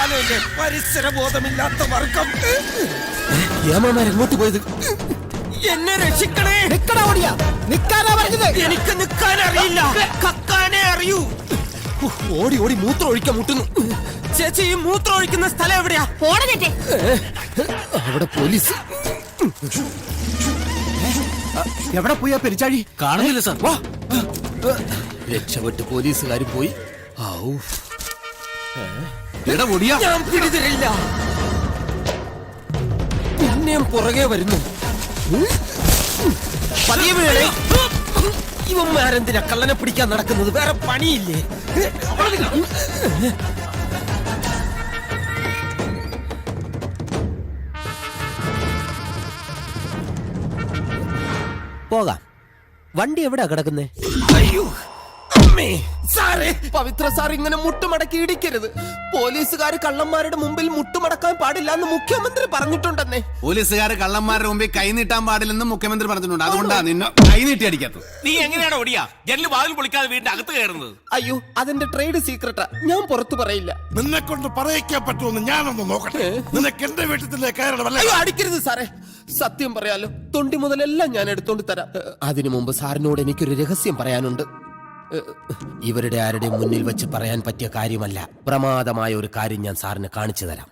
കാലമല്ലേ പരിസര ബോധമില്ലാത്ത വർഗം. എങ്ങോട്ട് പോയത്? എന്നെ രക്ഷിക്കണേ. എനിക്ക് നിൽക്കാൻ അറിയില്ല, കക്കാനേ അറിയൂ. ഓടി ഓടി മൂത്രം ഒഴിക്കാൻ മുട്ടുന്നു. ചേച്ചി, ഈ മൂത്രം ഒഴിക്കുന്ന സ്ഥലം എവിടെയാ? അവിടെ പോലീസ്. എവിടെ പോയാ പെരിച്ചാഴി? കാണുന്നില്ല സാർ. രക്ഷപ്പെട്ട് പോലീസുകാർ പോയി. ഞാൻ പിടിതരില്ല. പിന്നെയും പുറകെ വരുന്നു. പതിയെ വീണേ. ഇവന്മാരെന്തിനാ കള്ളനെ പിടിക്കാൻ നടക്കുന്നത്? വേറെ പണിയില്ലേ? പോകാം. വണ്ടി എവിടെയാ കിടക്കുന്നേ? അയ്യോ അമ്മേ. സാറേ, പവിത്ര സാർ ഇങ്ങനെ മുട്ടുമടക്കി ഇടിക്കരുത്. പോലീസുകാർ കള്ളന്മാരുടെ മുമ്പിൽ മുട്ടുമടക്കാൻ പാടില്ല എന്ന് മുഖ്യമന്ത്രി പറഞ്ഞിട്ടുണ്ടെന്നേ. പോലീസുകാർ കള്ളന്മാരുടെ മുമ്പിൽ കൈ നീട്ടാൻ പാടില്ലെന്ന് മുഖ്യമന്ത്രി പറഞ്ഞിട്ടുണ്ട്. അതുകൊണ്ടാ നിന്നെ കൈ നീട്ടി അടിക്കാത്തത്. നീ എങ്ങനെയാണ് ഓടിയാ ജനല് വാതിൽ പൊളിക്കാതെ വീടിന്റെ അകത്ത് കയറുന്നത്? അയ്യോ, അതിന്റെ ട്രേഡ് സീക്രട്ടാ, ഞാൻ പുറത്തു പറയില്ല. നിന്നെ കൊണ്ട് പറയിക്കാൻ പറ്റുമെന്ന് ഞാനൊന്ന് നോക്കട്ടെ. നിനക്ക് എന്റെ വീട്ടിലെ കയറണമല്ലേ? അയ്യോ, അടിക്കരുത് സാറേ. സത്യം പറയാലോ, തൊണ്ടി മുതലെല്ലാം ഞാൻ എടുത്തോണ്ട് തരാം. അതിനു മുമ്പ് സാറിനോട് എനിക്കൊരു രഹസ്യം പറയാനുണ്ട്. ഇവരുടെ ആരുടെ മുന്നിൽ വെച്ച് പറയാൻ പറ്റിയ കാര്യമല്ല. പ്രമാദമായ ഒരു കാര്യം ഞാൻ സാറിന് കാണിച്ചു തരാം.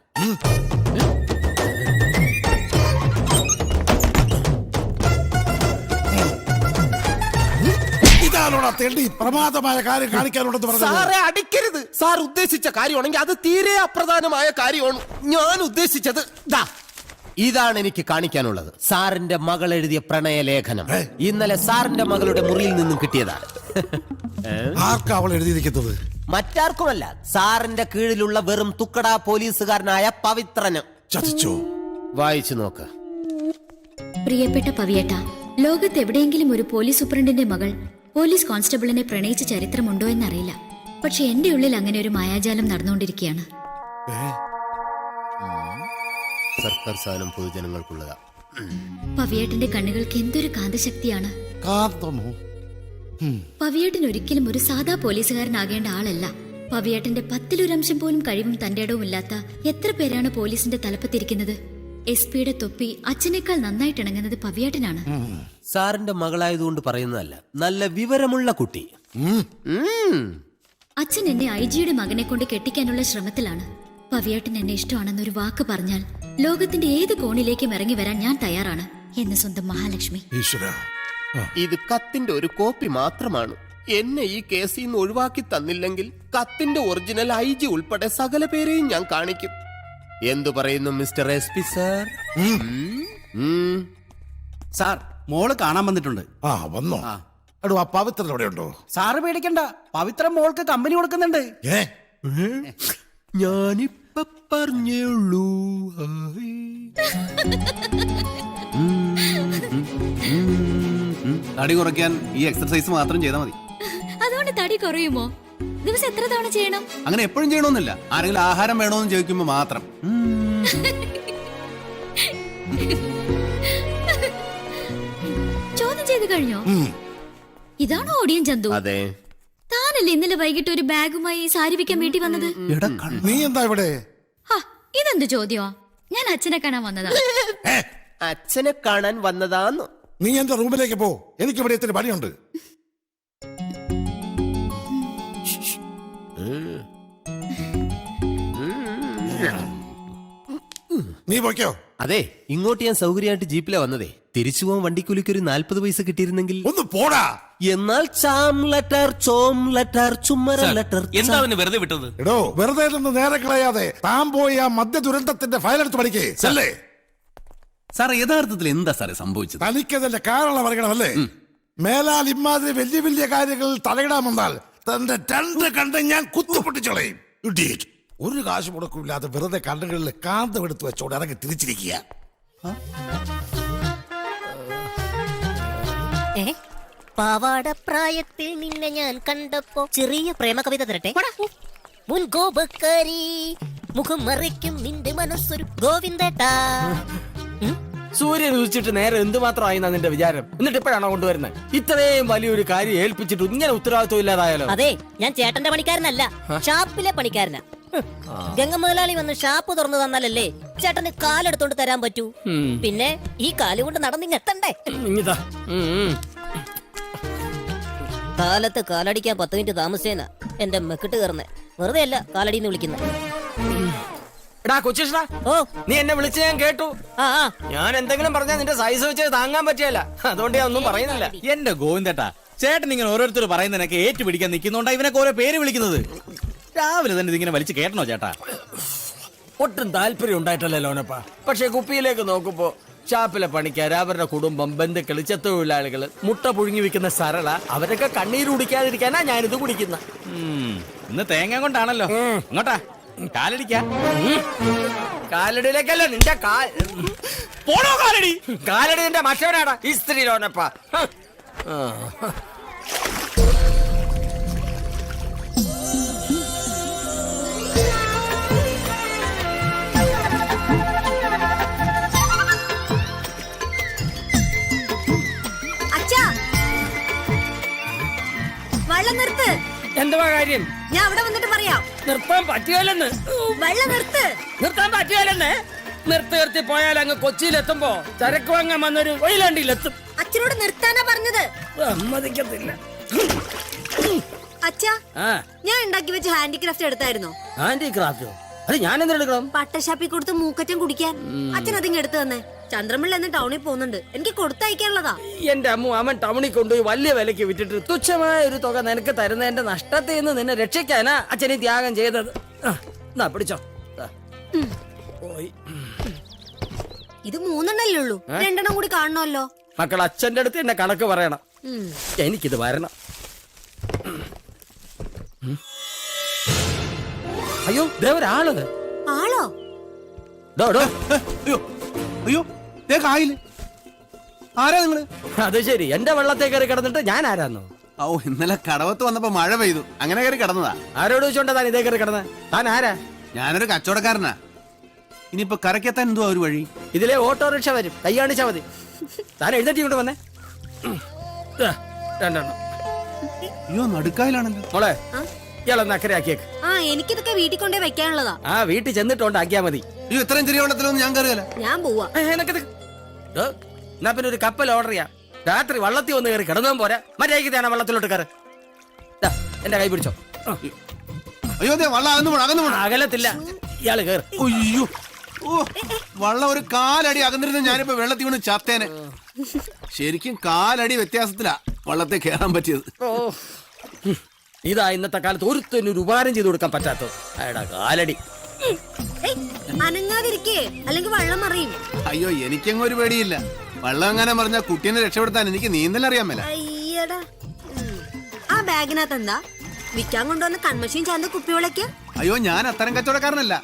ഇതാണോടാ തെണ്ടി പ്രമാദമായ കാര്യം കാണിക്കാനുണ്ടെന്ന് പറഞ്ഞു? സാറേ, അടിക്കരുത്. സാർ ഉദ്ദേശിച്ച കാര്യമാണെങ്കിൽ അത് തീരെ അപ്രധാനമായ കാര്യമാണ്. ഞാൻ ഉദ്ദേശിച്ചത് ഇതാണ് എനിക്ക് കാണിക്കാനുള്ളത്. സാറിന്റെ മകൾ എഴുതിയ പ്രണയലേഖനം ഇന്നലെ സാറിന്റെ മകളുടെ മുറിയിൽ നിന്നും കിട്ടിയതാണ്. ആർക്കാ അവൾ എഴുതിയിരിക്കുന്നത്? മറ്റാർക്കുമല്ല, സാറിന്റെ കീഴിലുള്ള വെറും തുക്കടാ പോലീസുകാരനായ പവിത്രന്. ചതിച്ചോ? വായിച്ചു നോക്ക്. പ്രിയപ്പെട്ട പവിയേട്ട, ലോകത്ത് എവിടെയെങ്കിലും ഒരു പോലീസ് സൂപ്രണ്ടിന്റെ മകൾ പോലീസ് കോൺസ്റ്റബിളിനെ പ്രണയിച്ച ചരിത്രമുണ്ടോ എന്നറിയില്ല. പക്ഷെ എന്റെ ഉള്ളിൽ അങ്ങനെ ഒരു മായാജാലം നടന്നുകൊണ്ടിരിക്കുകയാണ്. സർക്കാർ സാധനം പൊതുജനങ്ങൾക്കുള്ളതാ. പവിയേട്ടന്റെ കണ്ണുകൾക്ക് എന്തൊരു കാന്തശക്തിയാണ്. കാന്തമോ? പവിയേട്ടൻ ഒരിക്കലും ഒരു സാധാ പോലീസുകാരനാകേണ്ട ആളല്ല. പവിയേട്ടന്റെ 10% പോലും കഴിവും തന്റെ ഇടവും ഇല്ലാത്ത എത്ര പേരാണ് പോലീസിന്റെ തലപ്പത്തിരിക്കുന്നത്. SP-യുടെ തൊപ്പി അച്ഛനേക്കാൾ നന്നായിട്ട് ഇണങ്ങുന്നത് പവിയേട്ടനാണ്. സാറിന്റെ മകളായതുകൊണ്ട് പറയുന്നതല്ല, നല്ല വിവരമുള്ള കുട്ടി. അച്ഛൻ എന്നെ IG-യുടെ മകനെ കൊണ്ട് കെട്ടിക്കാനുള്ള ശ്രമത്തിലാണ്. പവിയേട്ടൻ എന്നെ ഇഷ്ടമാണെന്നൊരു വാക്ക് പറഞ്ഞാൽ ലോകത്തിന്റെ ഏത് കോണിലേക്കും ഇറങ്ങി വരാൻ ഞാൻ തയ്യാറാണ് എന്ന് സ്വന്തം മഹാലക്ഷ്മി. ഇത് കത്തിന്റെ ഒരു കോപ്പി മാത്രമാണ്. എന്നെ ഈ കേസിൽ നിന്ന് ഒഴിവാക്കി തന്നില്ലെങ്കിൽ കത്തിന്റെ ഒറിജിനൽ IG ഉൾപ്പെടെ സകല പേരെയും ഞാൻ കാണിക്കും. എന്തു പറയുന്നു മിസ്റ്റർ SP സാർ? സാർ, മോള് കാണാൻ വന്നിട്ടുണ്ട്. വന്നോ? എടോ, ആ പവിത്രൻ എവിടെ ഉണ്ടോ? സാറ് പേടിക്കണ്ട, പവിത്ര മോൾക്ക് കമ്പനി കൊടുക്കുന്നുണ്ട്. ഞാനിപ്പ പറഞ്ഞുള്ളൂ. തടി കുറയ്ക്കാൻ ഈ എക്സർസൈസ് മാത്രം ചെയ്താൽ മതി. അതുകൊണ്ട് തടി കുറയുമോ? ദിവസം എത്ര തവണ ചെയ്യണം? അങ്ങനെ എപ്പോഴും ചെയ്യണമെന്നില്ല. ആരെങ്കിലും ആഹാരം വേണോന്ന് ചോദിക്കുമ്പോ മാത്രം. ചോദ്യം ചെയ്ത് കഴിഞ്ഞോ? ഇതാണോ ഓടിയൻ ചന്തു? അതെ. താനല്ലേ ഇന്നലെ വൈകിട്ട് ഒരു ബാഗുമായി സാരി വിൽക്കാൻ വീട്ടിൽ വന്നത്? നീ എന്താ ഇവിടെ? ഇതെന്ത് ചോദ്യോ? ഞാൻ അച്ഛനെ കാണാൻ വന്നതാ. അച്ഛനെ കാണാൻ വന്നതാന്ന്? നീ എന്റെ റൂമിലേക്ക് പോ, എനിക്ക് ഇവിടെ ഇത്തിരി പണിയുണ്ട്. നീ പോയ്ക്കോ. അതെ, ഇങ്ങോട്ട് ഞാൻ സൗകര്യമായിട്ട് ജീപ്പിലെ വന്നതേ. തിരിച്ചു പോകാൻ വണ്ടിക്കൂലിക്ക് ഒരു 40 പൈസ കിട്ടിയിരുന്നെങ്കിൽ. ഒന്ന് പോടാ. എന്നാൽ ചാം ലെറ്റർ, ചോം ലെറ്റർ, ചുമ്മര ലെറ്റർ. എന്താ അവന് വെറുതെ വിട്ടത്? എടോ, വെറുതെ നിന്ന് നേരെ കളയാതെ താൻ പോയി ആ മദ്യ ദുരന്തത്തിന്റെ ഫയൽ എടുത്ത് പഠിക്കേ. അല്ലേ സാർ, യഥാർത്ഥത്തിൽ എന്താ സാറേ സംഭവിച്ചത്? തനിക്കതിന്റെ കാരണം അറിയണമല്ലേ? മേലാൽ ഇമാതിരി വലിയ വലിയ കാര്യങ്ങളിൽ തലയിടാമെന്നാൽ തന്റെ 2 കണ്ട് ഞാൻ കുത്തുപൊട്ടിച്ചോളയും. ഒരു കാശ് മുടക്കില്ലാതെ വെറുതെ കണ്ണുകളിൽ കാന്തമെടുത്ത് വെച്ചോണ്ട് ഇറങ്ങി തിരിച്ചിരിക്കുക. പാവാടപ്രായത്തിൽ നിന്നെ ഞാൻ കണ്ടപ്പോ ചെറിയ പ്രേമ കവിത തരട്ടെ. മുൻകോപക്കാരി മുഖം മറിക്കും നിന്റെ മനസ്സൊരു ഗോവിന്ദേട്ടാ. സൂര്യൻ ഉദിച്ചിട്ട് നേരെ എന്തുമാത്രമായി നിന്റെ വിചാരം? എന്നിട്ട് ഇപ്പോഴാണോ കൊണ്ടുവരുന്നത്? ഇത്രയും വലിയൊരു കാര്യം ഏൽപ്പിച്ചിട്ട് ഇങ്ങനെ ഉത്തരവാദിത്വം ഇല്ലാതായാലോ? അതെ, ഞാൻ ചേട്ടന്റെ പണിക്കാരനല്ല, ഷാപ്പിലെ പണിക്കാരനാ. ഗംഗ മുതലാളി വന്ന് ഷാപ്പ് തുറന്നു തന്നാലല്ലേ ചേട്ടന് കാലെടുത്തോണ്ട് തരാൻ പറ്റൂ. പിന്നെ ഈ കാല് കൊണ്ട് നടന്നിങ് എത്തണ്ടേ? ഇങ്ങിതാ കാലത്ത് കാലടിക്കാൻ 10 മിനിറ്റ് താമസിച്ചേനാ എന്റെ മെക്കിട്ട് കയറുന്നേ. വെറുതെ അല്ല കാലടിന്ന് വിളിക്കുന്നത്. എടാ കൊച്ചിഷ്ണ, ഓ നീ എന്നെ വിളിച്ച് ഞാൻ കേട്ടു. ആ ആ ഞാൻ എന്തെങ്കിലും പറഞ്ഞാൽ നിന്റെ സൈസ് വെച്ച് താങ്ങാൻ പറ്റിയല്ല. അതുകൊണ്ട് ഞാൻ ഒന്നും പറയുന്നില്ല. എന്റെ ഗോവിന്ദേട്ടാ, ചേട്ടൻ ഇങ്ങനെ ഓരോരുത്തർ പറയുന്നതിനൊക്കെ ഏറ്റുപിടിക്കാൻ നിൽക്കുന്നോണ്ടാ ഇവനൊക്കെ ഓരോ പേര് വിളിക്കുന്നത്. രാവിലെ തന്നെ ഇതിങ്ങനെ വലിച്ചു കേട്ടണോ ചേട്ടാ? ഒട്ടും താല്പര്യം ഉണ്ടായിട്ടല്ലേ ലോനപ്പ. പക്ഷെ കുപ്പിയിലേക്ക് നോക്കുമ്പോ ഷാപ്പിലെ പണിക്കാര്, അവരുടെ കുടുംബം, ബന്ധുക്കള്, ചെത്തൊഴിലാളികള്, മുട്ട പുഴുങ്ങി വെക്കുന്ന സരള, അവരൊക്കെ കണ്ണീര് കുടിക്കാതിരിക്കാനാ ഞാനിത് കുടിക്കുന്ന. ഇന്ന് തേങ്ങ കൊണ്ടാണല്ലോ. അങ്ങോട്ടാ കാലടിക്കാ. കാലടിയിലേക്കല്ല നിന്റെ പോണോ കാലടി? കാലടി നിന്റെ മറ്റവനാടാ ഈ സ്ത്രീ ലോനപ്പ. വെള്ളം നിർത്ത്. എന്തുവാ കാര്യം? ഞാൻ അവിടെ വന്നിട്ട് പറയാം. നിർത്താൻ പറ്റിയാലെന്ന്. വെള്ളം നിർത്ത്. നിർത്താൻ പറ്റിയാലെന്ന്. നിർത്തി പോയാൽ അങ്ങ് കൊച്ചിയിലെത്തുമ്പോ ചരക്ക് വാങ്ങാൻ വന്നൊരു കൊയിലാണ്ടിയിലെത്തും. അച്ഛനോട് നിർത്താനാ പറഞ്ഞത്. സമ്മതിക്കത്തില്ല. അച്ഛാ, ആ ഞാൻ ഉണ്ടാക്കി വെച്ച ഹാൻഡിക്രാഫ്റ്റ് എടുത്തായിരുന്നോ? ഹാൻഡിക്രാഫ്റ്റോ? അത് ഞാൻ എന്തെടുക്കണം? പട്ടശാപ്പി കൊടുത്ത് മൂക്കറ്റം കുടിക്കാൻ. അച്ഛൻ അതിങ്ങ് എടുത്തു തന്നെ. ചന്ദ്രമിള്ള എന്ന് ടൗണിൽ പോകുന്നുണ്ട്, എനിക്ക് കൊടുത്തയക്കാനുള്ളതാ. എന്റെ അമ്മു, അവൻ ടൗണിൽ കൊണ്ടുപോയി വലിയ വിലക്ക് വിറ്റിട്ട് തുച്ഛമായ ഒരു തുക നിനക്ക് തരുന്നതിന്റെ നഷ്ടത്തിൽ നിന്ന് നിന്നെ രക്ഷിക്കാനാ അച്ഛനെ ത്യാഗം ചെയ്തത്. എന്നാ പിടിച്ചോ. പോയി. ഇത് 3 ഉള്ളൂ, 2 കൂടി കാണണമല്ലോ. മക്കൾ, അച്ഛന്റെ അടുത്ത് എന്നെ കണക്ക് പറയണം. എനിക്കിത് വരണം. അയ്യോ, ഒരാള്. ആളോ? അയ്യോ അയ്യോ, ദേ കായില്. ആരാ നിങ്ങള്? അത് ശരി, എന്റെ വെള്ളത്തെ കയറി കിടന്നിട്ട് ഞാൻ ആരാന്നോ? ഓ, ഇന്നലെ കടവത്ത് വന്നപ്പോ മഴ പെയ്തു, അങ്ങനെ കയറി കിടന്നതാ. ആരോട് ചോദിച്ചോണ്ടാ താൻ ഇതേ കയറി കിടന്ന? താൻ ആരാ? ഞാനൊരു കച്ചവടക്കാരനാ. ഇനിയിപ്പോ കരക്കെത്താൻ എന്തുവാ ഒരു വഴി? ഇതിലെ ഓട്ടോറിക്ഷ വരും, കൈ കാണിച്ചാ മതി. താൻ എഴുന്നേറ്റ് ഇങ്ങോട്ട് വന്നേ. 2 അയ്യോ, നടുക്കായിലാണല്ലോ. മോളെ, ഇയാളൊന്ന് അക്കരയാക്കിയേക്ക്. ആ, എനിക്കിതൊക്കെ വീട്ടിൽ കൊണ്ടേ വെക്കാനുള്ളതാ. ആ, വീട്ടിൽ ചെന്നിട്ടുണ്ട് ആക്കിയാ മതി. അയ്യോ, ഇത്രയും ചെറിയ വെള്ളത്തിലൊന്നും ഞാൻ കയറുകയല്ല. ഞാൻ പോവാ. എന്നാ പിന്നെ ഒരു കപ്പൽ ഓർഡർ ചെയ്യാം. രാത്രി വള്ളത്തിൽ വന്ന് കയറി കിടന്നും പോരാ, മര്യാദയ്ക്ക് തേണ വെള്ളത്തിലോട്ട് കയറ്. എന്റെ കൈ പിടിച്ചോ. അയ്യോ, അതെ, വള്ളം അകന്നു പോണം. അകലത്തില്ല, ഇയാള് കയറി. അയ്യോ, ഓ, വള്ളം ഒരു കാലടി അകന്നിരുന്ന ഞാനിപ്പോ വെള്ളത്തിൽ വീണ് ചത്തേനെ. ശരിക്കും കാലടി വ്യത്യാസത്തിലാ വള്ളത്തെ കയറാൻ പറ്റിയത്. ഇതാ ഇന്നത്തെ കാലത്ത് ഒരുത്തനും ഒരു ഉപകാരം ചെയ്തു കൊടുക്കാൻ പറ്റാത്തോ. അയടാ കാലടി. അനങ്ങാതിരിക്കേ, അല്ലെങ്കിൽ വെള്ളം മറിയും. അയ്യോ, എനിക്കങ്ങ് ഒരു പേടിയില്ല. വെള്ളം എങ്ങനെ പറഞ്ഞാ കുട്ടീനെ രക്ഷപ്പെടുത്താൻ എനിക്ക് നീന്തൽ അറിയാൻ മേല. അയ്യടാ. ആ ബാഗിനകത്ത് എന്താ? വിൽക്കാൻ കൊണ്ടുവന്ന കൺമശിയും ചാന്ത കുപ്പികളൊക്കെ. അയ്യോ, ഞാൻ അത്തരം കച്ചവടക്കാരനല്ല.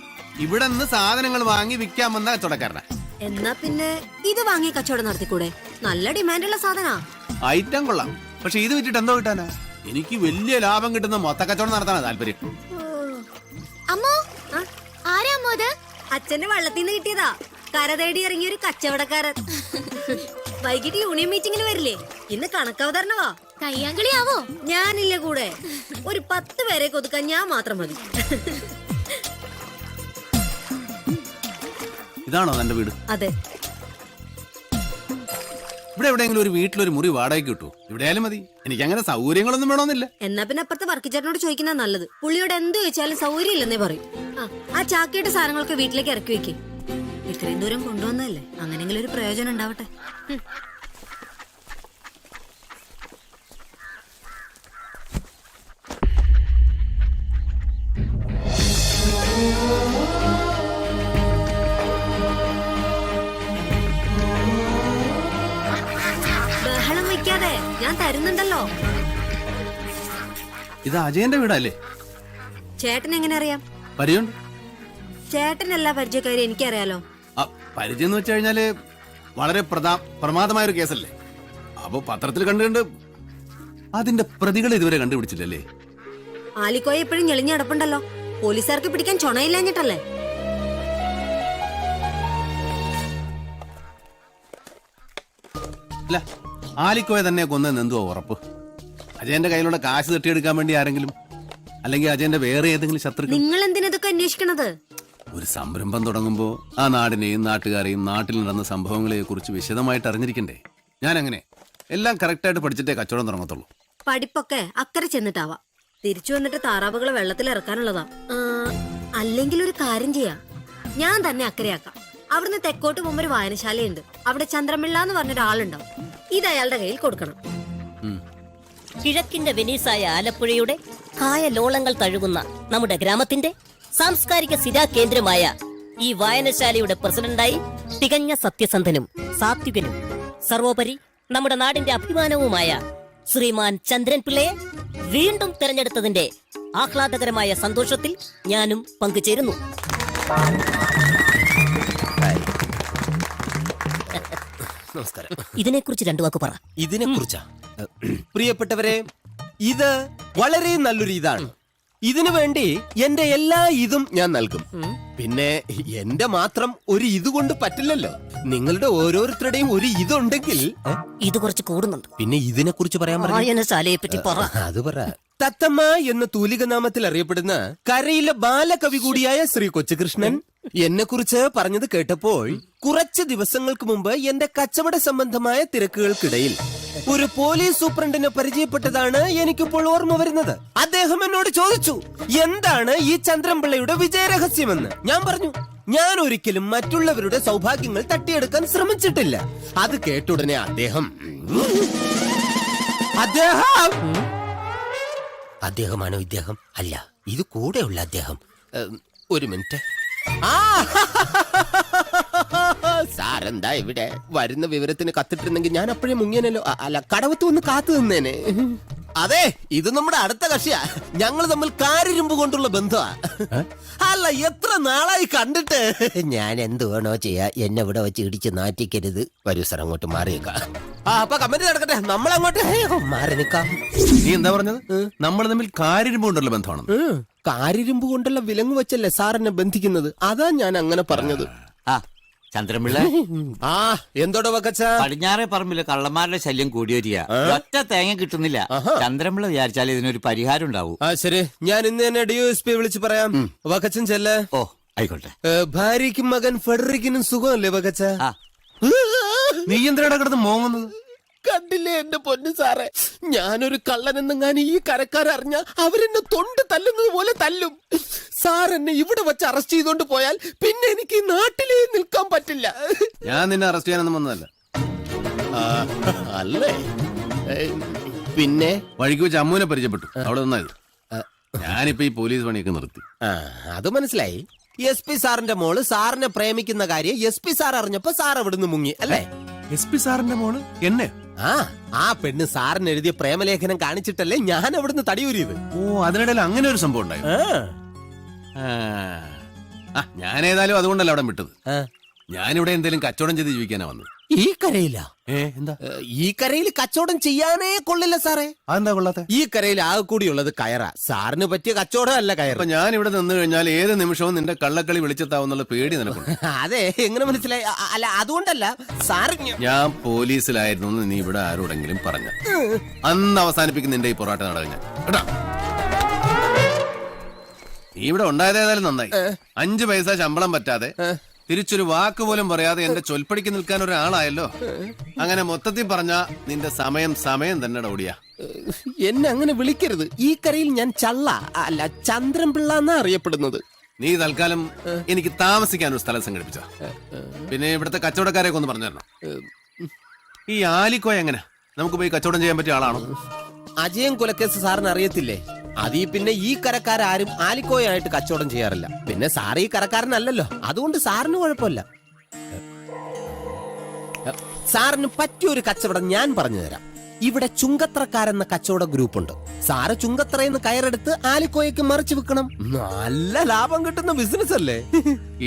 ഇവിടെ നിന്ന് സാധനങ്ങൾ വാങ്ങി വിൽക്കാൻ വന്ന കച്ചവടക്കാരനാ. എന്നാ പിന്നെ ഇത് വാങ്ങി കച്ചവടം നടത്തിക്കൂടെ? നല്ല ഡിമാൻഡുള്ള സാധനാ. ഐറ്റം കൊള്ളാം, പക്ഷെ ഇത് വിറ്റിട്ട് എന്തോ കിട്ടാനാ? എനിക്ക് വലിയ ലാഭം കിട്ടുന്ന മൊത്ത കച്ചവടം നടത്താനാ താല്പര്യം. അമ്മോ, ആരാ അമ്മോ അത്? അച്ഛന്റെ വള്ളത്തിൽ നിന്ന് കിട്ടിയതാ. കര തേടി ഇറങ്ങിയ ഒരു കച്ചവടക്കാരൻ. വൈകിട്ട് യൂണിയൻ മീറ്റിംഗിന് വരില്ലേ? ഇന്ന് കണക്കവതരണവാ. കയ്യാങ്കളിയാവോ? ഞാനില്ല കൂടെ. ഒരു 10 പേരെ കൊതുക്കാൻ ഞാൻ മാത്രം മതി. ഇതാണോ തന്റെ വീട്? അതെ. ഇവിടെ എവിടെയെങ്കിലും ഒരു വീട്ടിലൊരു മുറി വാടകയ്ക്ക് കിട്ടൂ? ഇവിടെ ആയാലും മതി, എനിക്ക് അങ്ങനെ സൗകര്യങ്ങളൊന്നും വേണമെന്നില്ല. എന്നാ പിന്നെ അപ്പുറത്തെ വർക്കിച്ചേട്ടനോട് ചോദിക്കുന്ന നല്ലത്. പുള്ളിയോട് എന്ത് ചോദിച്ചാലും സൗകര്യം ഇല്ലെന്നേ പറയും. ആ ചാക്കിയുടെ സാധനങ്ങളൊക്കെ വീട്ടിലേക്ക് ഇറക്കി വെക്കേ. ഇത്രയും ദൂരം കൊണ്ടുവന്നതല്ലേ, അങ്ങനെങ്കിലും ഒരു പ്രയോജനം ഉണ്ടാവട്ടെ. ബഹളം വയ്ക്കാതെ, ഞാൻ തരുന്നുണ്ടല്ലോ. ഇത് അജയന്റെ വീടല്ലേ? ചേട്ടൻ എങ്ങനെ അറിയാം? പരിചയമുണ്ട്. ചേട്ടൻ എല്ലാ പരിചയക്കാരും എനിക്കറിയാലോ. പരിചയം എന്ന് വെച്ച് കഴിഞ്ഞാല് വളരെ പ്രമാദമായൊരു കേസല്ലേ. അപ്പൊ പത്രത്തിൽ കണ്ടുകണ്ട് അതിന്റെ പ്രതികളെ ഇതുവരെ കണ്ടുപിടിച്ചില്ലല്ലേ? ആലിക്കോയെ എപ്പോഴും ഞെളിഞ്ഞടപ്പുണ്ടല്ലോ. പോലീസുകാർക്ക് പിടിക്കാൻ ചുണയില്ലാഞ്ഞിട്ടല്ലേ? അല്ല, ആലിക്കോയെ തന്നെ കൊന്നെന്ന് എന്തുവാ ഉറപ്പ്? അജയന്റെ കയ്യിലുള്ള കാശ് തട്ടിയെടുക്കാൻ വേണ്ടി ആരെങ്കിലും അല്ലെങ്കിൽ അജയന്റെ വേറെ ഏതെങ്കിലും ശത്രുക്കൾ? നിങ്ങൾ എന്തിനതൊക്കെ അന്വേഷിക്കണത്? ഒരു സംരംഭം തുടങ്ങുമ്പോ ആ നാടിനെയും നാട്ടുകാരെയും നാട്ടിൽ നടന്ന സംഭവങ്ങളെ കുറിച്ച് വിശദമായിട്ട് അറിഞ്ഞിരിക്കണ്ടേ? ഞാൻ അങ്ങനെ എല്ലാം കറക്റ്റായിട്ട് പഠിച്ചിട്ടേ കച്ചവടം തുടങ്ങത്തുള്ളൂ. പഠിപ്പൊക്കെ അക്കരെ ചെന്നിട്ടാവാം. തിരിച്ചു വന്നിട്ട് താറാവുകളെ വെള്ളത്തിൽ ഇറക്കാനുള്ളതാ. അല്ലെങ്കിൽ ഒരു കാര്യം ചെയ്യാം, ഞാൻ തന്നെ അക്കരയാക്കാം. അവിടുന്ന് തെക്കോട്ട് പോകുമ്പോ ഒരു വായനശാലയുണ്ട്. അവിടെ ചന്ദ്രമിള്ള എന്ന് പറഞ്ഞൊരാളുണ്ടാവും. ഇത് അയാളുടെ കയ്യിൽ കൊടുക്കണം. കിഴക്കിന്റെ വെനീസായ ആലപ്പുഴയുടെ കായലോളങ്ങൾ തഴുകുന്ന നമ്മുടെ ഗ്രാമത്തിന്റെ സാംസ്കാരിക സ്ഥിരാകേന്ദ്രമായ ഈ വായനശാലയുടെ പ്രസിഡന്റായി തികഞ്ഞ സത്യസന്ധനും സാത്വികനും സർവോപരി നമ്മുടെ നാടിന്റെ അഭിമാനവുമായ ശ്രീമാൻ ചന്ദ്രൻ പിള്ളയെ വീണ്ടും തെരഞ്ഞെടുത്തതിന്റെ ആഹ്ലാദകരമായ സന്തോഷത്തിൽ ഞാനും പങ്കുചേരുന്നു. നമസ്കാരം. ഇതിനെക്കുറിച്ച് രണ്ടു വാക്ക് പറ. ഇതിനെ കുറിച്ചാ പ്രിയപ്പെട്ടവരെ, ഇത് വളരെ നല്ലൊരു ഇതാണ്. ഇതിനു വേണ്ടി എന്റെ എല്ലാ ഇതും ഞാൻ നൽകും. പിന്നെ എന്റെ മാത്രം ഒരു ഇത് കൊണ്ട് പറ്റില്ലല്ലോ. നിങ്ങളുടെ ഓരോരുത്തരുടെയും ഒരു ഇതുണ്ടെങ്കിൽ ഇത് കുറച്ച് കൂടുന്നുണ്ട്. പിന്നെ ഇതിനെ കുറിച്ച് പറയാൻ പറഞ്ഞു. വായനശാലയെ പറ്റി പറ. അത് പറ. തത്തമ്മ എന്ന തൂലിക നാമത്തിൽ അറിയപ്പെടുന്ന കരയിലെ ബാലകവി കൂടിയായ ശ്രീ കൊച്ചുകൃഷ്ണൻ എന്നെ കുറിച്ച് പറഞ്ഞത് കേട്ടപ്പോൾ കുറച്ച് ദിവസങ്ങൾക്ക് മുമ്പ് എന്റെ കച്ചവട സംബന്ധമായ തിരക്കുകൾക്കിടയിൽ ഒരു പോലീസ് സൂപ്രണ്ടിനെ പരിചയപ്പെട്ടതാണ് എനിക്കിപ്പോൾ ഓർമ്മ വരുന്നത്. അദ്ദേഹം എന്നോട് ചോദിച്ചു, എന്താണ് ഈ ചന്ദ്രൻപിള്ളയുടെ വിജയരഹസ്യമെന്ന്. ഞാൻ പറഞ്ഞു, ഞാൻ ഒരിക്കലും മറ്റുള്ളവരുടെ സൗഭാഗ്യങ്ങൾ തട്ടിയെടുക്കാൻ ശ്രമിച്ചിട്ടില്ല. അത് കേട്ടുടനെ അദ്ദേഹമാണോ ഇദ്ദേഹം? അല്ല, ഇത് കൂടെയുള്ള അദ്ദേഹം. ഒരു മിനിറ്റ്. സാരെന്താ ഇവിടെ? വരുന്ന വിവരത്തിന് കത്തിട്ടിരുന്നെങ്കിൽ ഞാൻ അപ്പോഴേ മുങ്ങിയനല്ലോ. അല്ല, കടവത്ത് ഒന്ന് കാത്തു നിന്നേനെ. അതെ, ഇത് നമ്മുടെ അടുത്ത കക്ഷിയാ. ഞങ്ങൾ തമ്മിൽ കാരിരുമ്പ് കൊണ്ടുള്ള ബന്ധമാ. അല്ല, എത്ര നാളായി കണ്ടിട്ട്. ഞാൻ എന്ത് വേണോ ചെയ്യാ, എന്നെ ഇവിടെ വെച്ച് ഇടിച്ച് നാറ്റിക്കരുത്. വരൂ സാർ, അങ്ങോട്ട് മാറിയേക്കാം. അപ്പൊ കമന്റ് നടക്കട്ടെ, നമ്മളങ്ങോട്ട് മാറി നിക്കാം. നീ എന്താ പറഞ്ഞത്? നമ്മൾ തമ്മിൽ കാരിരുമ്പ് കൊണ്ടുള്ള ബന്ധമാണ്. കാരിരുമ്പ് കൊണ്ടുള്ള വിലങ്ങ് വെച്ചല്ലേ സാർ എന്നെ ബന്ധിക്കുന്നത്. അതാ ഞാൻ അങ്ങനെ പറഞ്ഞത്. ചന്ദ്രൻപിള്ള, എന്തോടോ വക്കച്ച? പടിഞ്ഞാറേ പറമ്പില് കള്ളന്മാരുടെ ശല്യം കൂടി വരിക. ഒറ്റ തേങ്ങ കിട്ടുന്നില്ല. ചന്ദ്രൻപിള്ള വിചാരിച്ചാൽ ഇതിനൊരു പരിഹാരം ഉണ്ടാവൂ. ശരി, ഞാൻ ഇന്ന് തന്നെ DOSP വിളിച്ച് പറയാം. വക്കച്ചൻ ചെല്ല. ഓ, ആയിക്കോട്ടെ. ഭാര്യയ്ക്കും മകൻ ഫെഡറിക്കിനും സുഖമല്ലേ വക്കച്ച? നീ എന്തിനാ കിടന്ന് മോങ്ങുന്നത്? കണ്ടില്ലേ എന്റെ പൊന്നു സാറേ, ഞാനൊരു കള്ളനെന്നെങ്ങാൻ ഈ കരക്കാരറിഞ്ഞ അവരെന്നെ തൊണ്ട് തല്ലുന്നത് പോലെ തല്ലും. സാർ എന്നെ ഇവിടെ വെച്ച് അറസ്റ്റ് ചെയ്തോണ്ട് പോയാൽ പിന്നെ എനിക്ക് ഈ നാട്ടിലേ നിൽക്കാൻ പറ്റില്ല. ഞാൻ നിന്നെ അറസ്റ്റ് ചെയ്യാനൊന്നും വന്നതല്ല. അല്ലേ? പിന്നെ വഴിക്ക് വെച്ച് അമ്മുവിനെ പരിചയപ്പെട്ടു, അവിടെ നിന്നായത്. ഞാനിപ്പോ ഈ പോലീസ് പണിയൊക്കെ നിർത്തി. അത് മനസ്സിലായി. SP സാറിന്റെ മോള് സാറിനെ പ്രേമിക്കുന്ന കാര്യം SP സാർ അറിഞ്ഞപ്പോ സാർ അവിടുന്ന് മുങ്ങി അല്ലേ? SP സാറിന്റെ മോള് എന്നെ? ആ പെണ്ണ് സാറിന് എഴുതിയ പ്രേമലേഖനം കാണിച്ചിട്ടല്ലേ ഞാൻ അവിടുന്ന് തടിയൂരിയത്. ഓ, അതിനിടയിൽ അങ്ങനെ ഒരു സംഭവം ഉണ്ടായി. ഞാനേതായാലും അതുകൊണ്ടല്ല അവിടെ വിട്ടത്. ഞാനിവിടെ എന്തെങ്കിലും കച്ചവടം ചെയ്ത് ജീവിക്കാനാ വന്നത്. ഈ കരയില? എന്താ? ഈ കരയിൽ കച്ചവടം ചെയ്യാനേ കൊള്ളില്ല സാറേ. അതെന്താ കൊള്ളാത്തെ? ഈ കരയിൽ ആകെ കൂടിയുള്ളത് കയറാ. സാറിന് പറ്റിയ കച്ചവടം അല്ല കയറ്. അപ്പൊ ഞാൻ ഇവിടെ നിന്ന് കഴിഞ്ഞാൽ ഏത് നിമിഷവും നിന്റെ കള്ളക്കളി വിളിച്ചെത്താവുന്നുള്ള പേടി നിനക്കുണ്ട്. അതെ, എങ്ങനെ മനസ്സിലായി? അല്ല, അതുകൊണ്ടല്ല സാർ. ഞാൻ പോലീസിലായിരുന്നു നീ ഇവിടെ ആരോടെങ്കിലും പറഞ്ഞ അന്ന് അവസാനിപ്പിക്കുന്ന നിന്റെ ഈ പൊറാട്ട നാടകം ഞാൻ കേട്ടാ. നീ ഇവിടെ ഉണ്ടായതേതായാലും നന്നായി. 5 പൈസ ശമ്പളം പറ്റാതെ തിരിച്ചൊരു വാക്ക് പോലും പറയാതെ എന്റെ ചൊൽപ്പടിക്ക് നിൽക്കാൻ ഒരാളായല്ലോ. അങ്ങനെ മൊത്തത്തിൽ പറഞ്ഞ നിന്റെ സമയം തന്നെ ഓടിയാ. എന്നെ അങ്ങനെ വിളിക്കരുത്. ഈ കരയിൽ ഞാൻ ചള്ള അല്ല, ചന്ദ്രൻപിള്ള എന്നാ അറിയപ്പെടുന്നത്. നീ തൽക്കാലം എനിക്ക് താമസിക്കാൻ ഒരു സ്ഥലം സംഘടിപ്പിച്ച. പിന്നെ ഇവിടുത്തെ കച്ചവടക്കാരെയൊക്കെ ഒന്ന് പറഞ്ഞു തരണം. ഈ ആലിക്കോയ എങ്ങനെ നമുക്ക് പോയി കച്ചവടം ചെയ്യാൻ പറ്റിയ ആളാണോ? അജയൻ കൊലക്കേസ് സാറിന് അറിയത്തില്ലേ? അതീ പിന്നെ ഈ കരക്കാരും ആലിക്കോയായിട്ട് കച്ചവടം ചെയ്യാറില്ല. പിന്നെ സാർ ഈ കരക്കാരനല്ലല്ലോ, അതുകൊണ്ട് സാറിന് കുഴപ്പമില്ല. സാറിന് പറ്റിയൊരു കച്ചവടം ഞാൻ പറഞ്ഞു തരാം. ഇവിടെ ചുങ്കത്രക്കാരെന്ന കച്ചവട ഗ്രൂപ്പുണ്ട്. സാറ് ചുങ്കത്രയെന്ന് കയറെടുത്ത് ആലിക്കോയക്ക് മറിച്ച് വിൽക്കണം. നല്ല ലാഭം കിട്ടുന്ന ബിസിനസ് അല്ലേ?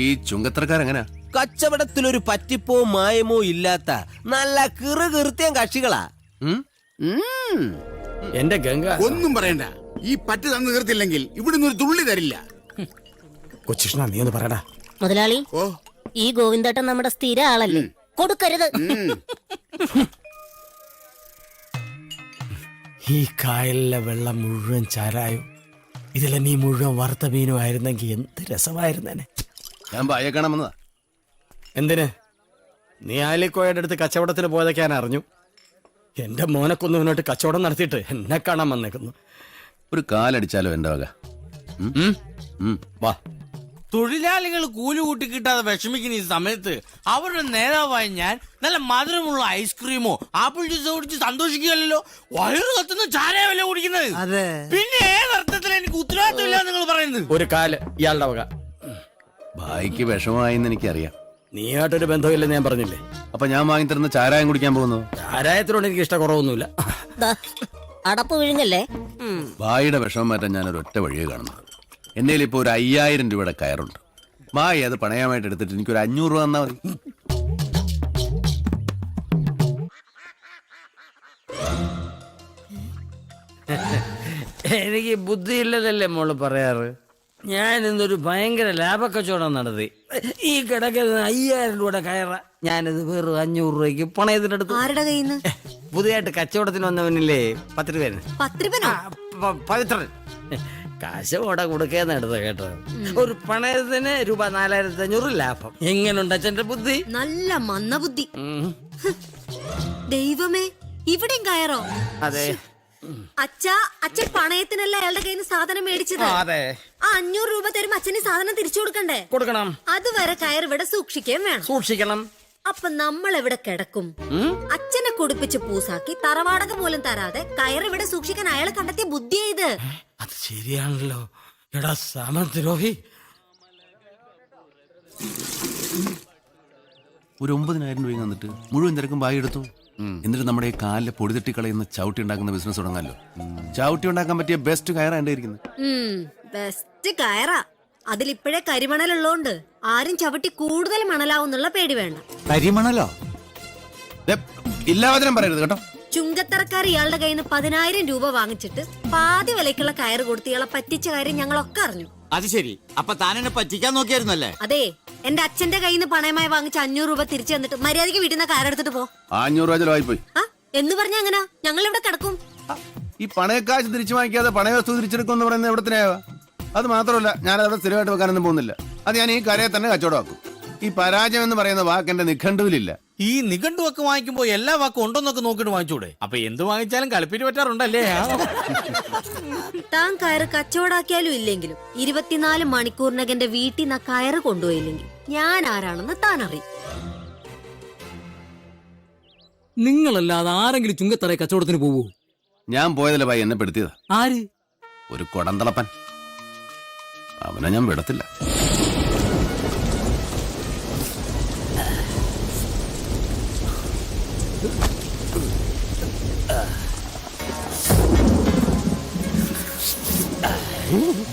ഈ ചുങ്കത്രക്കാരെങ്ങനാ? കച്ചവടത്തിലൊരു പറ്റിപ്പോ മായമോ ഇല്ലാത്ത നല്ല കിറുകീർത്തിയം കക്ഷികളാ. എന്റെ ഗംഗ, ഒന്നും പറയണ്ട. ഈ പറ്റ് തന്നു തീർത്തില്ലെങ്കിൽ ഇവിടുന്ന് ഒരു തുള്ളി തരില്ല. കൊച്ചുഷ്ണ, നീ ഒന്ന് പറയടാ. മുതലാളി, ഈ ഗോവിന്ദേട്ടൻ നമ്മുടെ സ്ഥിര ആളല്ലേ, കൊടുക്കരുത്. ഈ കായലിലെ വെള്ളം മുഴുവൻ ചാരായും ഇതിലെ നീ മുഴുവൻ വറുത്ത മീനും ആയിരുന്നെങ്കിൽ എന്ത് രസമായിരുന്നേനെ. ഞാൻ ബായെ കാണാൻ വന്നതാ. എന്തിന്? നീ ആലിക്കോയുടെ അടുത്ത് കച്ചവടത്തിന് പോയതൊക്കെ ഞാൻ അറിഞ്ഞു. എന്റെ മോനെ കൊന്നുവിനോട്ട് കച്ചവടം നടത്തിയിട്ട് എന്നെ കാണാൻ വന്നേക്കുന്നു. ഒരു കാലടിച്ചാലോ എന്റെ വക. വാ. തൊഴിലാളികൾ കൂലി കൂട്ടി കിട്ടാതെ വിഷമിക്കുന്ന ഈ സമയത്ത് അവരുടെ നേതാവായ ഞാൻ നല്ല മധുരമുള്ള ഐസ്ക്രീമോ ആപ്പിൾ ജ്യൂസോ കുടിച്ച് സന്തോഷിക്കുകയല്ലോ. വയറ് കത്തുന്ന ചാരയല്ലേ കുടിക്കുന്നത്. പിന്നെ ഏതർത്ഥത്തിൽ എനിക്ക് ഉത്തരവാദിത്തമില്ല നിങ്ങൾ പറയുന്നത്? ഒരു കാല് ഇയാളുടെ വക. ഭായിക്ക് വിഷമമായിന്ന് എനിക്കറിയാം. നീയായിട്ടൊരു ബന്ധമില്ലെന്ന് ഞാൻ പറഞ്ഞില്ലേ. അപ്പൊ ഞാൻ വാങ്ങി തരുന്ന ചാരായം കുടിക്കാൻ പോകുന്നു. ചാരായത്തിനോട് എനിക്ക് ഇഷ്ടക്കുറവൊന്നുമില്ല. അടപ്പ് വിഴുങ്ങല്ലേ. ഭായിയുടെ വിഷമം മാറ്റാൻ ഞാനൊരു ഒറ്റ വഴിയെ കാണുന്നു. എന്റെ ഇപ്പൊ ഒരു 5000 രൂപയുടെ കയറുണ്ട്. ഭായി അത് പണയമായിട്ട് എടുത്തിട്ട് എനിക്കൊരു 500 രൂപ തന്നാ മതി. എനിക്ക് ബുദ്ധിയില്ലതല്ലേ മോള് പറയാറ്. ഞാൻ ഇന്നൊരു ഭയങ്കര ലാഭക്കച്ചവടം നടത്തി. ഈ കിടക്കുന്ന 5000 രൂപയുടെ കയറ ഞാനിത് വെറും 500 രൂപയ്ക്ക് പണയത്തിനെടുത്തു. ആരുടെ കയ്യിന്ന്? പുതിയതായിട്ട് കച്ചവടത്തിന് വന്നവനില്ലേ 10 രൂപ. 10 രൂപനോ? പവിത്രൻ. കാശ് ഓടെ കൊടുക്കേന്ന് എടുത്ത കേട്ടോ. ഒരു പണയത്തിന് രൂപ 4500 ലാഭം. എങ്ങനുണ്ട് അച്ഛന്റെ ബുദ്ധി? നല്ല മന്ദബുദ്ധി. ദൈവമേ, ഇവിടെയും കയറോ? അതെ. അച്ഛൻ പണയത്തിനല്ല അയാളുടെ കയ്യിൽ നിന്ന് സാധനം മേടിച്ചത്. അതെ. ആ 500 രൂപ തരുമ്പോ അച്ഛന് സാധനം തിരിച്ചു കൊടുക്കണ്ടേ? കൊടുക്കണം. അതുവരെ കയർ ഇവിടെ സൂക്ഷിക്കുകയും വേണം. സൂക്ഷിക്കണം. അപ്പൊ നമ്മൾ എവിടെ കിടക്കും? അച്ഛനെ കുടിപ്പിച്ച് പൂസാക്കി തറവാടക പോലും തരാതെ കയർ ഇവിടെ സൂക്ഷിക്കാൻ അയാളെ കണ്ടെത്തിയ ബുദ്ധിയായത്. അത് ശരിയാണല്ലോ. എടാ സമദ്രോഹി. ഒരു 9000 രൂപ തന്നിട്ട് മുഴുവൻ തിരക്കും ഭായി എടുത്തു. എന്നിട്ട് നമ്മുടെ ഈ കാലിലെ പൊടി തട്ടി കളയുന്ന ചവിട്ടി ഉണ്ടാക്കുന്ന ബിസിനസ് തുടങ്ങാമല്ലോ. ചവിട്ടി ഉണ്ടാക്കാൻ പറ്റിയ ബെസ്റ്റ് കയറാ എന്റെ ഇരിക്കുന്നത്. ബെസ്റ്റ് കയറാ. അതിലിപ്പോഴേ കരിമണലുള്ളോണ്ട് ആരും ചവിട്ടി കൂടുതൽ മണലാവുന്നുള്ള പേടി വേണ്ട. കരിമണലോ? ഇല്ലാവചനം പറയരുത് കേട്ടോ. ചുങ്കത്തറക്കാർ ഇയാളുടെ കയ്യിൽ നിന്ന് 10000 രൂപ വാങ്ങിച്ചിട്ട് പാതി വിലക്കുള്ള കയറ് കൊടുത്ത് ഇയാളെ പറ്റിച്ച കാര്യം ഞങ്ങളൊക്കെ അറിഞ്ഞു. അത് ശരി. അപ്പൊ താൻ എന്നെ പറ്റിക്കാൻ നോക്കിയായിരുന്നല്ലേ? അതെ, എന്റെ അച്ഛന്റെ കയ്യിൽ നിന്ന് പണയമായി വാങ്ങിച്ച 500 രൂപ തിരിച്ചു തന്നിട്ട് മര്യാദയ്ക്ക് വീട്ടിൽ നിന്ന് കയറെടുത്തിട്ട് പോ. 500 രൂപ ചെലവായി പോയി. എന്ന് പറഞ്ഞ എങ്ങനാ? ഞങ്ങൾ ഇവിടെ കിടക്കും. ഈ പണയക്കാശ് തിരിച്ചു വാങ്ങിക്കാതെ പണയ വസ്തു തിരിച്ചെടുക്കും എന്ന് പറയുന്നത് എവിടത്തിനാവാ? അത് മാത്രമല്ല, ഞാനവിടെ സ്ഥിരമായിട്ട് വെക്കാനൊന്നും പോകുന്നില്ല. അത് ഞാൻ ഈ കരയെ തന്നെ കച്ചവടമാക്കും. ഈ പരാജയം എന്ന് പറയുന്ന വാക്ക് എന്റെ നിഘണ്ടുവിലില്ല. ഈ നിഘണ്ടുവൊക്കെ വാങ്ങിക്കുമ്പോ എല്ലാ വാക്കും ഉണ്ടോന്നൊക്കെ നോക്കിട്ട് വാങ്ങിച്ചൂടെ? അപ്പൊ എന്ത് വാങ്ങിച്ചാലും കളിപ്പിന് പറ്റാറുണ്ടല്ലേ? താൻ കയറ് കച്ചവടാക്കിയാലും ഇല്ലെങ്കിലും 24 മണിക്കൂറിനകം എന്റെ വീട്ടിൽ നിന്ന് കയറ് കൊണ്ടുപോയില്ലെങ്കിൽ ഞാൻ ആരാണെന്ന് താൻ അറിയും. നിങ്ങളല്ലാതെ ആരെങ്കിലും ചുങ്കത്തറ കച്ചവടത്തിന് പോവോ? ഞാൻ പോയതല്ലേ ഭായി, എന്നെ പെടുത്തിയതാ. ആര്? ഒരു കൊടന്തളപ്പൻ. അവനെ ഞാൻ വിടത്തില്ല.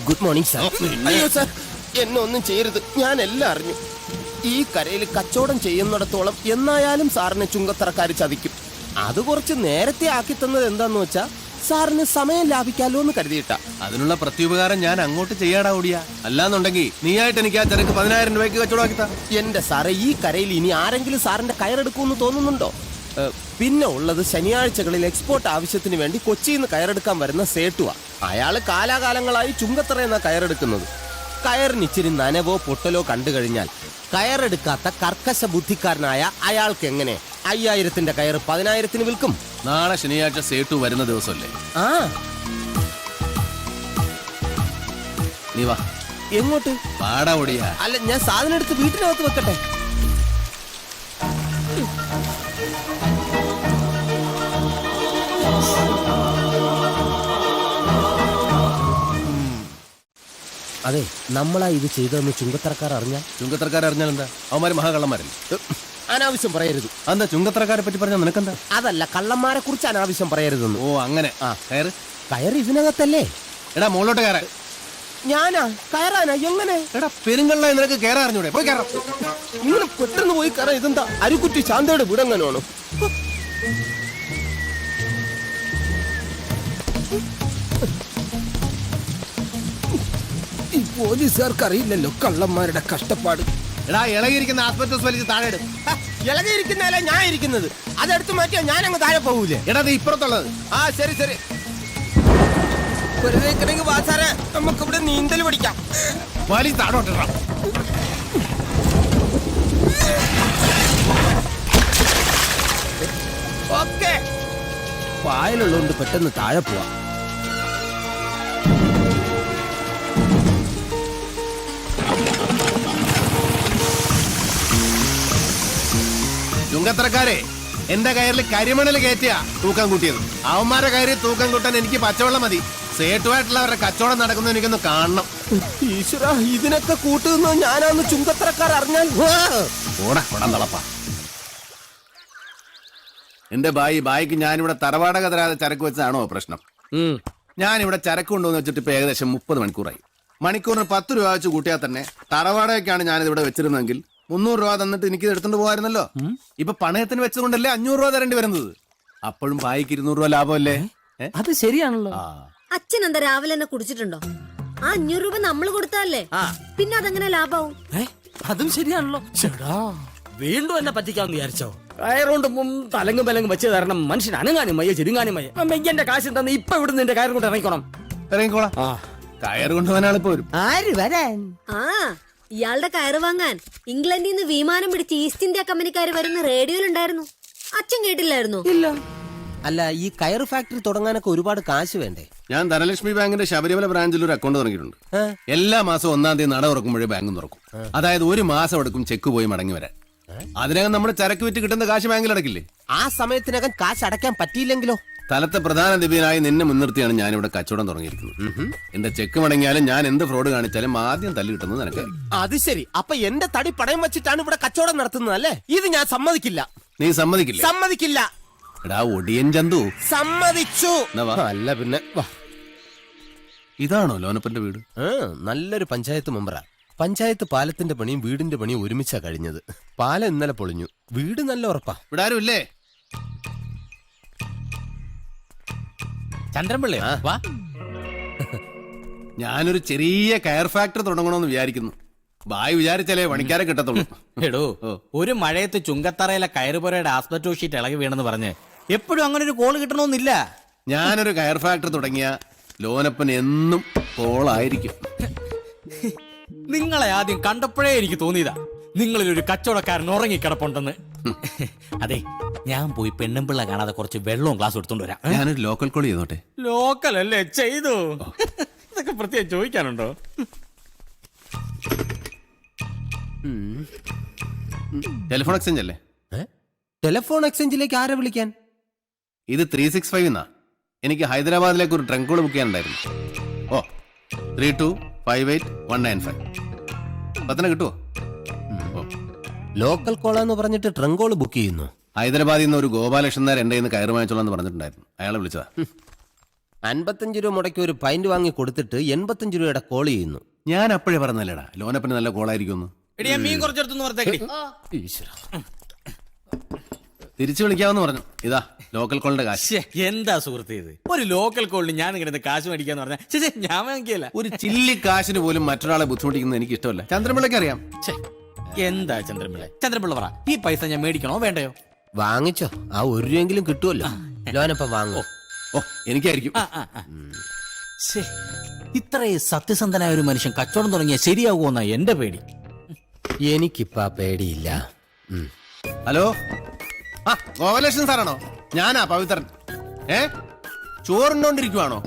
Good morning sir. അയ്യോ സാർ, എന്നെ ഒന്നും ചെയ്യരുത്. ഞാൻ എല്ലാം അറിഞ്ഞു. ഈ കരയിൽ കച്ചവടം ചെയ്യുന്നിടത്തോളം എന്നായാലും സാറിനെ ചുങ്കത്തറക്കാർ ചതിക്കും. അത് കുറച്ച് നേരത്തെ ആക്കി തന്നത് എന്താന്ന് വെച്ചാ സാറിന് സമയം ലാഭിക്കാലോ എന്ന് കരുതിയിട്ടാ. അതിനുള്ള പ്രത്യുപകാരം ഞാൻ അങ്ങോട്ട് ചെയ്യാടാ ഓടിയ. അല്ലാന്നുണ്ടെങ്കിൽ നീയായിട്ട് എനിക്ക് ആ ചെറുക്ക് 10000 രൂപയ്ക്ക് കച്ചവടമാക്കിത്താ. എന്റെ സാറേ, ഈ കരയിൽ ഇനി ആരെങ്കിലും സാറിന്റെ കയറെടുക്കുമെന്ന് തോന്നുന്നുണ്ടോ? പിന്നെ ഉള്ളത് ശനിയാഴ്ചകളിൽ എക്സ്പോർട്ട് ആവശ്യത്തിന് വേണ്ടി കൊച്ചിയിൽ നിന്ന് കയറെടുക്കാൻ വരുന്ന സേട്ടുവാ. അയാള് കാലാകാലങ്ങളായി ചുങ്കത്തറയെന്ന കയറെടുക്കുന്നത്. കയറിന് ഇച്ചിരി നനവോ പൊട്ടലോ കണ്ടു കഴിഞ്ഞാൽ കയറെടുക്കാത്ത കർക്കശ ബുദ്ധിക്കാരനായ അയാൾക്ക് എങ്ങനെ 5000ന്റെ കയർ 10000ന് വിൽക്കും? നാളെ ശനിയാഴ്ച സേട്ടു വരുന്ന ദിവസമല്ലേ? ആ, നീ വാ. എങ്ങോട്ട്? വാടാ ഓടിയ. അല്ല, ഞാൻ സാധനം എടുത്ത് വീട്ടിനകത്ത് വെക്കട്ടെ. അതെ, നമ്മളാ ഇത് ചെയ്തതെന്ന് ചുങ്കത്തറക്കാർ അറിഞ്ഞാൽ? ചുങ്കത്തറക്കാർ അറിഞ്ഞാൽ എന്താ? അവന്മാര് മഹാകള്ളന്മാരല്ലേ? അനാവശ്യം പറയരുത്. എന്താ ചുങ്കത്തറക്കാരെ പറ്റി പറഞ്ഞാൽ നിനക്കെന്താ? അതല്ല, കള്ളന്മാരെ കുറിച്ച് അനാവശ്യം പറയരുതെന്ന്. ഓ അങ്ങനെ. ആ കയറ്. കയർ ഇതിനകത്തല്ലേ? എടാ മുകളിലോട്ട് കയറാൻ. ഞാനാ കയറാനാ? എങ്ങനെ? എടാ പെരുങ്കള്ള നിനക്ക് കയറാൻ അറിഞ്ഞൂടെ? പോയി കയറാം. ഇങ്ങനെ പെട്ടെന്ന് പോയി കയറാം. ഇതെന്താ അരിക്കുറ്റി ശാന്തയുടെ വീടെങ്ങനെയാണോ? ഈ പോലീസുകാർക്ക് അറിയില്ലല്ലോ കള്ളന്മാരുടെ കഷ്ടപ്പാട്. എടാ ഇളകിയിരിക്കുന്ന ആസ്പെറ്റോസ് വലിച്ച് താഴെ ഇടും. ഇളകിയിരിക്കുന്നതല്ല ഞാൻ ഇരിക്കുന്നത്. അതെടുത്ത് മാറ്റിയാ ഞാൻ അങ്ങ് താഴെ പോകൂലേ? എടാ നീ ഇപ്പുറത്തുള്ളത്. ആ ശരി ശരി. നമുക്കിവിടെ നീന്തൽ പഠിക്കാം. വലി താഴോട്ടിടാം. ഓക്കെ, പായലുള്ളതുകൊണ്ട് പെട്ടെന്ന് താഴെ പോവാ. ചുങ്കത്തറക്കാരെ, എന്റെ കയറിൽ കരിമണൽ കയറ്റിയാ തൂക്കം കൂട്ടിയത്. അവന്മാരുടെ കയറി തൂക്കം കൂട്ടാൻ എനിക്ക് പച്ചവെള്ളം മതി. സേട്ടുമായിട്ടുള്ളവരുടെ കച്ചവടം നടക്കുന്നത് എനിക്കൊന്ന് കാണണം. ഈശ്വര, ഇതിനൊക്കെ കൂട്ടുന്ന ഞാനാന്ന് ചുങ്കത്തറക്കാർ അറിഞ്ഞാൽ. ഓടാ കൊടം തളപ്പ. എന്റെ ബായിക്ക് ഞാനിവിടെ തറവാടക തരാതെ ചരക്ക് വെച്ചതാണോ പ്രശ്നം? ഞാനിവിടെ ചരക്ക് കൊണ്ടുവന്ന് വെച്ചിട്ട് ഇപ്പൊ ഏകദേശം 30 മണിക്കൂറായി. മണിക്കൂറിന് 10 രൂപ വെച്ച് കൂട്ടിയാൽ തന്നെ തറവാടകയ്ക്കാണ് ഞാനിത് ഇവിടെ വെച്ചിരുന്നെങ്കിൽ 300 രൂപ തന്നിട്ട് എനിക്ക് എടുത്തോണ്ട് പോകായിരുന്നല്ലോ. ഇപ്പൊ പണയത്തിന് വെച്ചതുകൊണ്ടല്ലേ 500 രൂപ തരേണ്ടി വരുന്നത്. അപ്പോഴും ബായിക്ക് 200 രൂപ ലാഭമല്ലേ? അത് ശരിയാണല്ലോ. അച്ഛൻ എന്താ രാവിലെ തന്നെ കുടിച്ചിട്ടുണ്ടോ? ആ 500 രൂപ നമ്മൾ കൊടുത്താലേ, പിന്നെ അതെങ്ങനെ ലാഭാവും? അതും ശരിയാണല്ലോ. വീണ്ടും എന്നെ പറ്റിക്കാന്ന് വിചാരിച്ചോ? കയറുകൊണ്ട് തലങ്ങും പലങ്ങും വെച്ച് തരണം. മനുഷ്യൻ അനങ്ങാനും മയ്യ ചെരുങ്ങാനും മയ്യ. മെയ്യന്റെ കാശ് തന്നെ ഇപ്പൊ ഇവിടുന്ന് എന്റെ കയറും കൊണ്ട് ഇറങ്ങിക്കോണം. ഇറങ്ങിക്കോളാം. കയറ് കൊണ്ടുപോകാനാണ് ഇപ്പൊ വരും. ആര് വരാൻ? ആ, ഇയാളുടെ കയറ് വാങ്ങാൻ ഇംഗ്ലണ്ടിൽ നിന്ന് വിമാനം പിടിച്ച് ഈസ്റ്റ് ഇന്ത്യ കമ്പനിക്കാര് വരുന്ന റേഡിയോയിലുണ്ടായിരുന്നു. അച്ഛൻ കേട്ടില്ലായിരുന്നു? ഇല്ല. അല്ല, ഈ കയർ ഫാക്ടറി തുടങ്ങാനൊക്കെ ഒരുപാട് കാശ് വേണ്ടേ? ഞാൻ ധനലക്ഷ്മി ബാങ്കിന്റെ ശബരിമല ബ്രാഞ്ചിൽ ഒരു അക്കൗണ്ട് തുടങ്ങിയിട്ടുണ്ട്. എല്ലാ മാസവും 1-ാം തീയതി നട തുറക്കുമ്പോഴേ ബാങ്ക് തുറക്കും. അതായത് 1 മാസം എടുക്കും ചെക്ക് പോയി മടങ്ങി വരാൻ. അതിനകം നമ്മൾ ചരക്ക് വിറ്റ് കിട്ടുന്ന കാശ് ബാങ്കിൽ അടക്കില്ലേ? ആ സമയത്തിനകം കാശ് അടയ്ക്കാൻ പറ്റിയില്ലെങ്കിലോ? സ്ഥലത്തെ പ്രധാന ദിവ്യനായി നിന്നെ മുൻനിർത്തിയാണ് ഞാനിവിടെ കച്ചവടം തുടങ്ങിയിരിക്കുന്നത്. എന്റെ ചെക്ക് മടങ്ങിയാലും ഞാൻ എന്ത് ഫ്രോഡ് കാണിച്ചാലും ആദ്യം തല്ലി കിട്ടുന്നത് നിനക്ക്. അത് ശരി. അപ്പൊ എന്റെ തടി പണയം വെച്ചിട്ടാണ് ഇവിടെ കച്ചവടം നടത്തുന്നത് അല്ലേ? ഇത് ഞാൻ സമ്മതിക്കില്ല. നീ സമ്മതിക്കില്ലേ? സമ്മതിക്കില്ല. എടാ ഒടിയൻ ചന്തു. സമ്മതിച്ചു. അല്ല പിന്നെ ഇതാണോ ലോനപ്പന്റെ വീട്? നല്ലൊരു പഞ്ചായത്ത് മെമ്പറാ. പഞ്ചായത്ത് പാലത്തിന്റെ പണിയും വീടിന്റെ പണിയും ഒരുമിച്ചാ കഴിഞ്ഞത്. പാലം ഇന്നലെ പൊളിഞ്ഞു. വീട് നല്ല ഉറപ്പാ. ഇവിടെ ആരും ഇല്ലേ? ചന്ദ്രൻപിള്ളേ വാ. ഞാനൊരു ചെറിയ കയർ ഫാക്ടറി തുടങ്ങണമെന്ന് വിചാരിക്കുന്നു. ബായി വിചാരിച്ചാലേ പണിക്കാരെ കിട്ടത്തുള്ളൂ. എടോ, ഒരു മഴയത്ത് ചുങ്കത്തറയിലെ കയറുപുരയുടെ ആസ്പെറ്റോ ഷീറ്റ് ഇളകി വീണെന്ന് പറഞ്ഞ് എപ്പോഴും അങ്ങനെ ഒരു കോള് കിട്ടണമെന്നില്ല. ഞാനൊരു കയർ ഫാക്ടറി തുടങ്ങിയ ലോനപ്പൻ എന്നും കോളായിരിക്കും. നിങ്ങളെ ആദ്യം കണ്ടപ്പോഴേ എനിക്ക് തോന്നിയതാ നിങ്ങളിലൊരു കച്ചവടക്കാരൻ ഉറങ്ങിക്കിടപ്പുണ്ടെന്ന്. അതെ, ഞാൻ പോയി പെണ്ണുമ്പിള്ള കാണാതെ കുറച്ച് വെള്ളവും ഗ്ലാസ് എടുത്തോണ്ട് വരാം. ഞാനൊരു ലോക്കൽ കോൾ ചെയ്തോട്ടെ? ലോക്കൽ അല്ലേ ചെയ്തു. ഇതൊക്കെ പ്രത്യേകം ചോദിക്കാനുണ്ടോ? ടെലിഫോൺ എക്സ്ചേഞ്ച് അല്ലേ? ടെലിഫോൺ എക്സ്ചേഞ്ചിലേക്ക് ആരെ വിളിക്കാൻ? ഇത് 365 എന്നാ. എനിക്ക് ഹൈദരാബാദിലേക്ക് ഒരു ട്രങ്ക് കോൾ ബുക്ക് ചെയ്യാനുണ്ടായിരുന്നു. 3258-195. 10 കിട്ടുമോ? ലോക്കൽ കോളാന്ന് പറഞ്ഞിട്ട് ട്രങ്കോള് ബുക്ക് ചെയ്യുന്നു. ഹൈദരാബാദിൽ നിന്ന് ഒരു ഗോപാലകൃഷ്ണൻ നായർ എന്റെ കയ്യിൽ കയറ് വാങ്ങിച്ചോളാന്ന് പറഞ്ഞിട്ടുണ്ടായിരുന്നു. അയാളെ വിളിച്ചതാ. 55 രൂപ മുടക്കി ഒരു പൈന്റ് വാങ്ങി കൊടുത്തിട്ട് 85 രൂപയുടെ കോൾ ചെയ്യുന്നു. ഞാൻ അപ്പോഴേ പറഞ്ഞല്ലേടാ ലോനപ്പന് നല്ല കോളായിരിക്കും. എടി, ഞാൻ മീൻ കുറച്ചെടുത്തു വരത്തേക്കടി. തിരിച്ചു വിളിക്കാമെന്ന് പറഞ്ഞു. ഇതാ ലോക്കൽ കോളിന്റെ കാശ്. എന്താ സുഹൃത്ത് ഇത്? ഒരു ലോക്കൽ കോളിന് ഞാൻ ഇങ്ങനെ കാശ് മേടിക്കാന്ന് പറഞ്ഞാൽ ഞാൻ വാങ്ങിക്കല്ല. ഒരു ചില്ലി കാശിന് പോലും മറ്റൊരാളെ ബുദ്ധിമുട്ടിക്കുന്നത് എനിക്ക് ഇഷ്ടമല്ല. ചന്ദ്രപിള്ളയ്ക്ക് അറിയാം. എന്താ ചന്ദ്രപിള്ള പറ, ഈ പൈസ ഞാൻ മേടിക്കണോ വേണ്ടയോ? വാങ്ങിച്ചോ, ആ 1 രൂപയെങ്കിലും കിട്ടുമല്ലോ. ലോനപ്പ വാങ്ങോ? എനിക്കായിരിക്കും. ഇത്രയും സത്യസന്ധനായ ഒരു മനുഷ്യൻ കച്ചവടം തുടങ്ങിയാൽ ശരിയാകുമെന്നാ എന്റെ പേടി. എനിക്കിപ്പ പേടിയില്ല. ഹലോ, ഗോപാലകൃഷ്ണൻ സാറാണോ? ഞാനാ പവിത്രൻ. ചോറുണ്ടോണ്ടിരിക്കുവാണോ?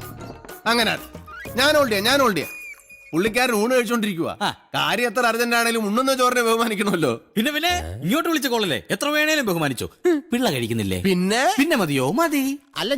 അങ്ങനെ ഞാൻ ഓൾഡിയ. പുള്ളിക്കാരൻ ഊണ് കഴിച്ചോണ്ടിരിക്കുക. കാര്യം എത്ര അർജന്റ് ആണെങ്കിലും ഉണ്ണുന്ന ചോറിനെ ബഹുമാനിക്കണമല്ലോ. പിന്നെ ഇങ്ങോട്ട് വിളിച്ച കോളല്ലേ, എത്ര വേണേലും ബഹുമാനിച്ചോ. പിള്ള കഴിക്കുന്നില്ലേ? പിന്നെ മതിയോ? മതി. അല്ല,